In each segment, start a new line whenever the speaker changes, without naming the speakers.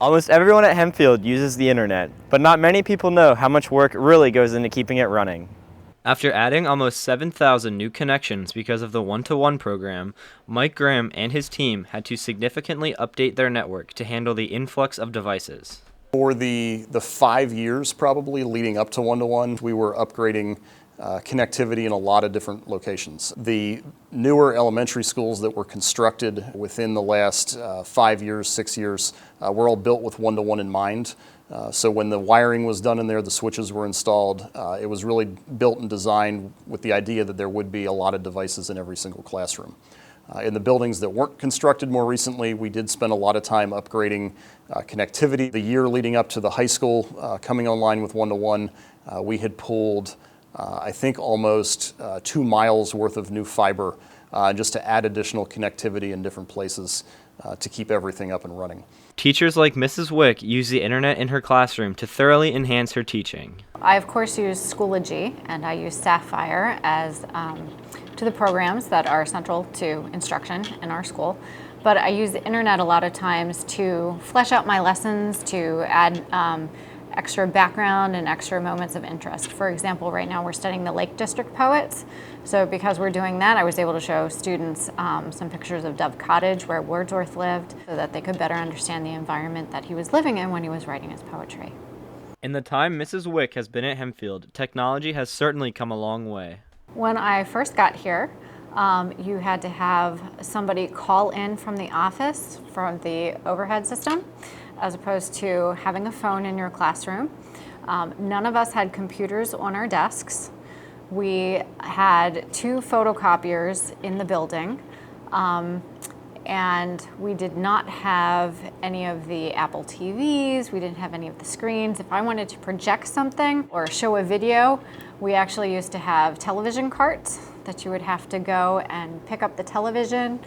Almost everyone at Hempfield uses the internet, but not many people know how much work really goes into keeping it running.
After adding almost 7,000 new connections because of the one-to-one program, Mike Graham and his team had to significantly update their network to handle the influx of devices.
For the 5 years probably leading up to one-to-one, we were upgrading connectivity in a lot of different locations. The newer elementary schools that were constructed within the last 5 years, 6 years, were all built with one-to-one in mind. So when the wiring was done in there, the switches were installed, it was really built and designed with the idea that there would be a lot of devices in every single classroom. In the buildings that weren't constructed more recently, we did spend a lot of time upgrading connectivity. The year leading up to the high school coming online with one-to-one, we had pulled I think almost 2 miles worth of new fiber just to add additional connectivity in different places to keep everything up and running.
Teachers like Mrs. Wick use the internet in her classroom to thoroughly enhance her teaching.
I, of course, use Schoology, and I use Sapphire as to the programs that are central to instruction in our school. But I use the internet a lot of times to flesh out my lessons, to add extra background and extra moments of interest. For example, right now we're studying the Lake District poets. So because we're doing that, I was able to show students some pictures of Dove Cottage where Wordsworth lived so that they could better understand the environment that he was living in when he was writing his poetry.
In the time Mrs. Wick has been at Hempfield, technology has certainly come a long way.
When I first got here, you had to have somebody call in from the office, from the overhead system, as opposed to having a phone in your classroom. None of us had computers on our desks. We had 2 photocopiers in the building, and we did not have any of the Apple TVs, we didn't have any of the screens. If I wanted to project something or show a video, we actually used to have television carts that you would have to go and pick up the television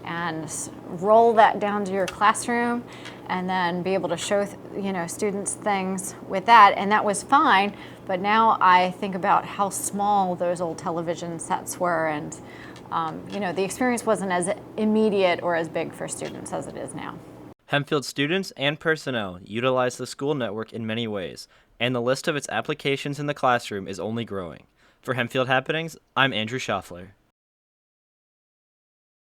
and roll that down to your classroom and then be able to show students things with that, and that was fine. But now I think about how small those old television sets were, and the experience wasn't as immediate or as big for students as it is now.
Hempfield students and personnel utilize the school network in many ways, and the list of its applications in the classroom is only growing. For Hempfield Happenings, I'm Andrew Schaffler.